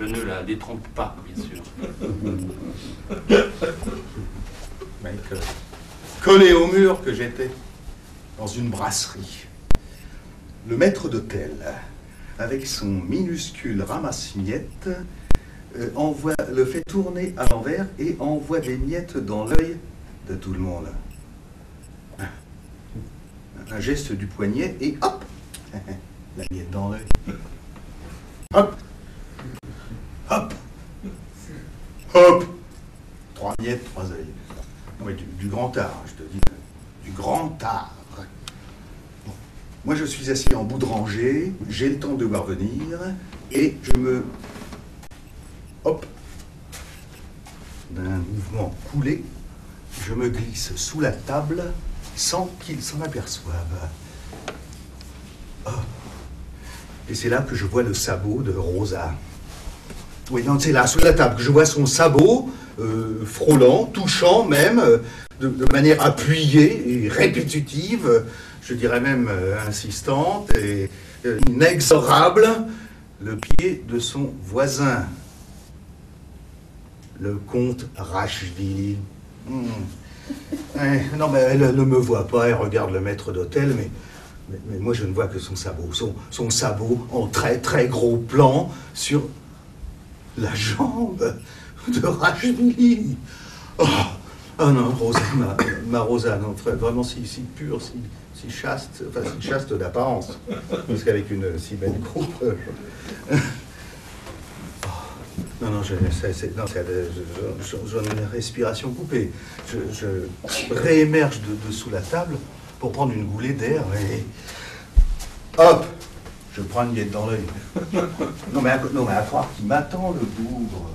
Je ne la détrompe pas, bien sûr. Mec, collé au mur que j'étais, dans une brasserie. Le maître d'hôtel, avec son minuscule ramasse-miettes, le fait tourner à l'envers et envoie des miettes dans l'œil de tout le monde. Un geste du poignet et hop, la miette dans l'œil. Hop, hop, hop, 3 miettes, 3 œils. Non mais du grand art, je te dis, du grand art. Bon. Moi je suis assis en bout de rangée, j'ai le temps de voir venir et je me... Hop, d'un mouvement coulé, je me glisse sous la table sans qu'ils s'en aperçoivent. Oh. Et c'est là que je vois le sabot de Rosa. Oui, non, c'est là, sous la table, que je vois son sabot, frôlant, touchant même, de manière appuyée et répétitive, je dirais même insistante et inexorable, le pied de son voisin, le comte Rachevili. Non, mais elle ne me voit pas, elle regarde le maître d'hôtel, mais moi je ne vois que son sabot. Son sabot en très très gros plan sur la jambe de Rachevili. Oh non, Rosa, ma Rosa, non, vraiment si pure, si chaste, enfin si chaste d'apparence, parce qu'avec une si belle coupe... Non, j'en ai une respiration coupée. Je réémerge de sous la table pour prendre une goulée d'air et... Hop! Je prends une miette dans l'œil. Non, mais à croire qu'il m'attend, le bougre.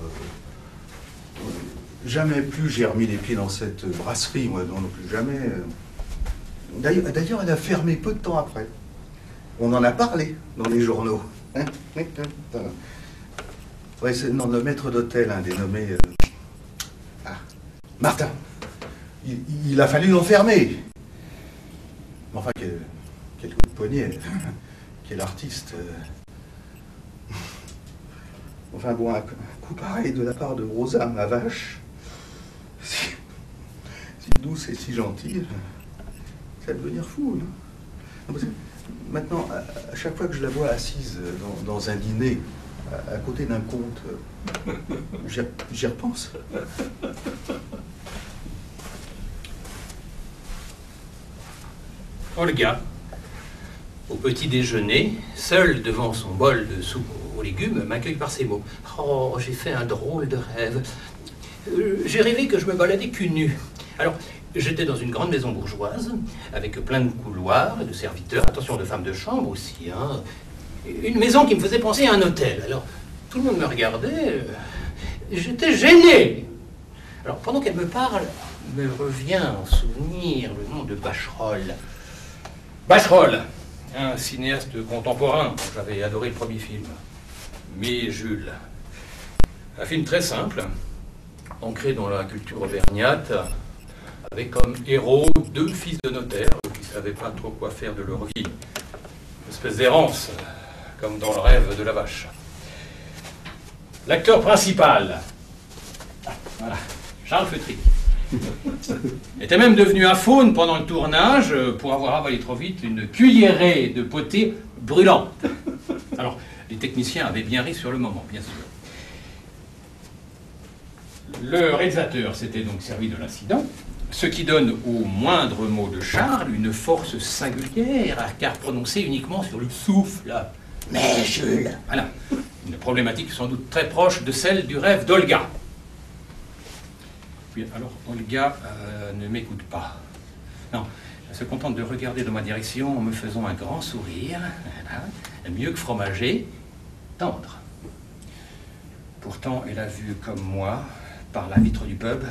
Jamais plus j'ai remis les pieds dans cette brasserie, moi, non plus, jamais. D'ailleurs, elle a fermé peu de temps après. On en a parlé dans les journaux. Oui, c'est le maître d'hôtel, dénommé... Martin. Il a fallu l'enfermer. Enfin, quel coup de poignet. Quel artiste. Enfin bon, un coup pareil de la part de Rosa, ma vache, si douce et si gentille, ça va devenir fou. Non, maintenant, à chaque fois que je la vois assise dans un dîner, à côté d'un comte, j'y repense. Olga, au petit déjeuner, seule devant son bol de soupe aux légumes, m'accueille par ces mots. « Oh, j'ai fait un drôle de rêve. J'ai rêvé que je me baladais cul nu. Alors, j'étais dans une grande maison bourgeoise, avec plein de couloirs et de serviteurs, attention, de femmes de chambre aussi, hein. Une maison qui me faisait penser à un hôtel. Alors, tout le monde me regardait, j'étais gêné. Alors, pendant qu'elle me parle, me revient en souvenir le nom de Bacherol. Bacherol, un cinéaste contemporain dont j'avais adoré le premier film. Mais Jules. Un film très simple, ancré dans la culture auvergnate, avec comme héros 2 fils de notaires qui ne savaient pas trop quoi faire de leur vie. Une espèce d'errance, comme dans le rêve de la vache. L'acteur principal, voilà, Charles Feutry, était même devenu un faune pendant le tournage pour avoir avalé trop vite une cuillerée de potée brûlante. Alors, les techniciens avaient bien ri sur le moment, bien sûr. Le réalisateur s'était donc servi de l'incident, ce qui donne au moindre mot de Charles une force singulière, car prononcée uniquement sur le souffle. Mais Jules... Voilà, une problématique sans doute très proche de celle du rêve d'Olga. Puis alors, Olga ne m'écoute pas. Non, elle se contente de regarder dans ma direction en me faisant un grand sourire, voilà, mieux que fromager, tendre. Pourtant, elle a vu comme moi, par la vitre du pub,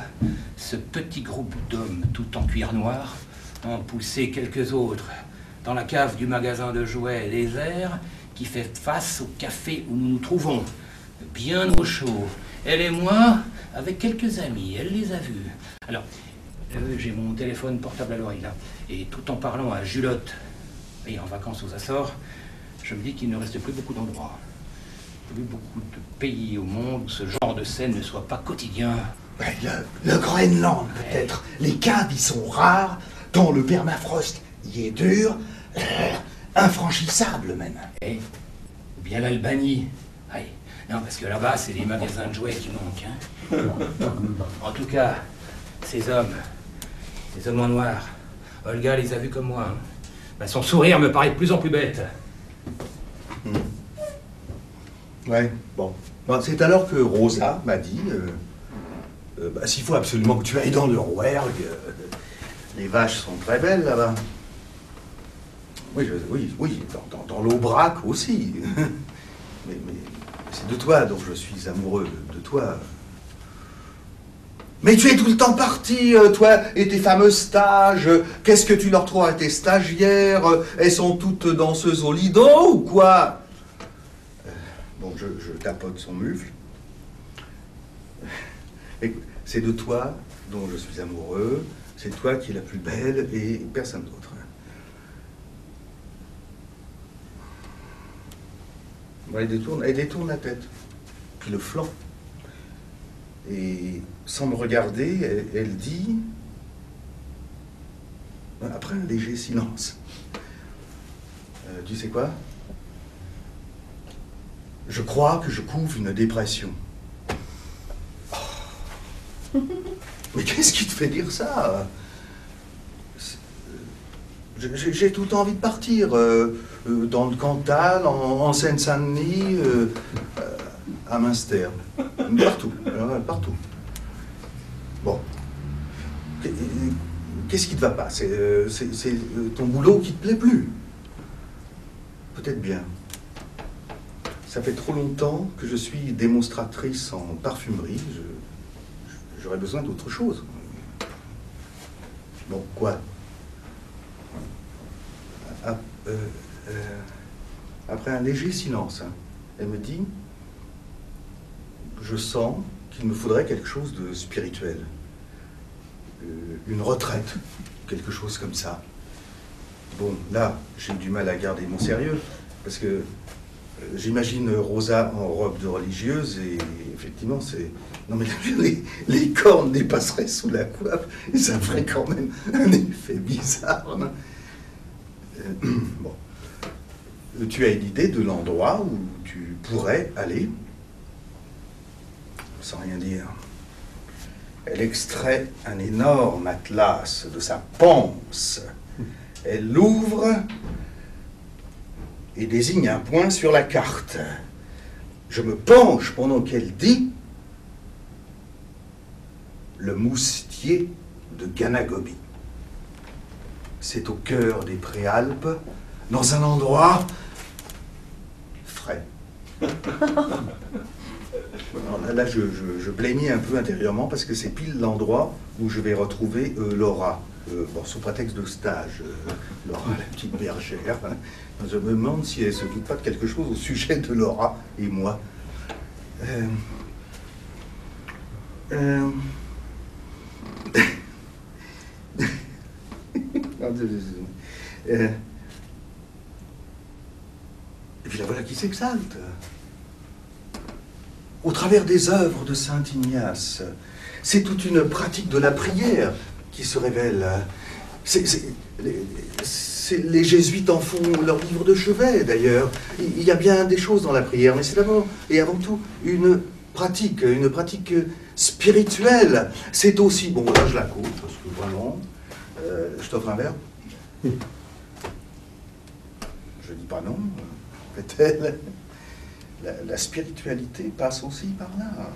ce petit groupe d'hommes tout en cuir noir en pousser quelques autres dans la cave du magasin de jouets désert qui fait face au café où nous nous trouvons, bien au chaud. Elle et moi, avec quelques amis, elle les a vus. Alors, j'ai mon téléphone portable à l'oreille là, et tout en parlant à Julotte, et en vacances aux Açores, je me dis qu'il ne reste plus beaucoup d'endroits. Il y a beaucoup de pays au monde où ce genre de scène ne soit pas quotidien. Ben, le Groenland, peut-être. Les caves y sont rares, dont le permafrost y est dur, infranchissable même. Ou bien l'Albanie. Aïe. Non, parce que là-bas, c'est les magasins de jouets qui manquent. Hein. En tout cas, ces hommes en noir, Olga les a vus comme moi. Hein. Ben, son sourire me paraît de plus en plus bête. Ouais, bon. C'est alors que Rosa m'a dit, s'il faut absolument que tu ailles dans le Rouergue, les vaches sont très belles là-bas. Oui, dans l'Aubrac aussi. mais c'est de toi dont je suis amoureux, de toi. Mais tu es tout le temps parti, toi et tes fameux stages. Qu'est-ce que tu leur trouves à tes stagiaires? Elles sont toutes danseuses au lido ou quoi? Bon, je tapote son mufle. C'est de toi dont je suis amoureux. C'est toi qui es la plus belle et personne d'autre. Elle détourne la tête, puis le flanc. Et sans me regarder, elle dit, après un léger silence, tu sais quoi? Je crois que je couvre une dépression. Oh. Mais qu'est-ce qui te fait dire ça? J'ai tout le temps envie de partir, dans le Cantal, en Seine-Saint-Denis, à Münster, partout, partout. Bon, qu'est-ce qui te va pas? C'est ton boulot qui te plaît plus? Peut-être bien. Ça fait trop longtemps que je suis démonstratrice en parfumerie, j'aurais besoin d'autre chose. Bon, quoi? Après un léger silence, hein, elle me dit, je sens qu'il me faudrait quelque chose de spirituel, une retraite, quelque chose comme ça. Bon, là, j'ai du mal à garder mon sérieux, parce que j'imagine Rosa en robe de religieuse, et effectivement, c'est... Non mais les cornes dépasseraient sous la coiffe, et ça ferait quand même un effet bizarre. Hein. Bon. Tu as une idée de l'endroit où tu pourrais aller? Sans rien dire. Elle extrait un énorme atlas de sa panse. Elle l'ouvre et désigne un point sur la carte. Je me penche pendant qu'elle dit le moustier de Ganagobi. C'est au cœur des Préalpes, dans un endroit frais. Là, je blêmis un peu intérieurement parce que c'est pile l'endroit où je vais retrouver Laura, sous prétexte de stage. Laura, la petite bergère. Je me demande si elle ne se doute pas de quelque chose au sujet de Laura et moi. Et puis la voilà qui s'exalte. Au travers des œuvres de saint Ignace, c'est toute une pratique de la prière qui se révèle. Les jésuites en font leur livre de chevet, d'ailleurs. Il y a bien des choses dans la prière, mais c'est d'abord et avant tout une pratique spirituelle. C'est aussi, bon là je la coupe, parce que vraiment, je t'offre un verre. Je dis pas non, fait-elle. La spiritualité passe aussi par là,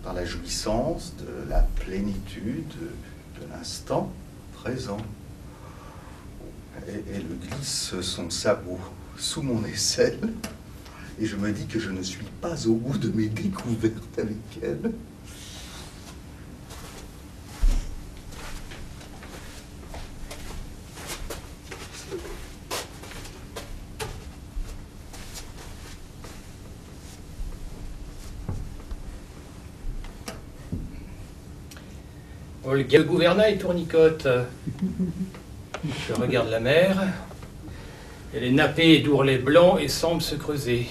par la jouissance de la plénitude de l'instant présent. Et elle glisse son sabot sous mon aisselle, et je me dis que je ne suis pas au bout de mes découvertes avec elle. Olga, le gouvernail tournicote. Je regarde la mer. Elle est nappée d'ourlets blancs et semble se creuser.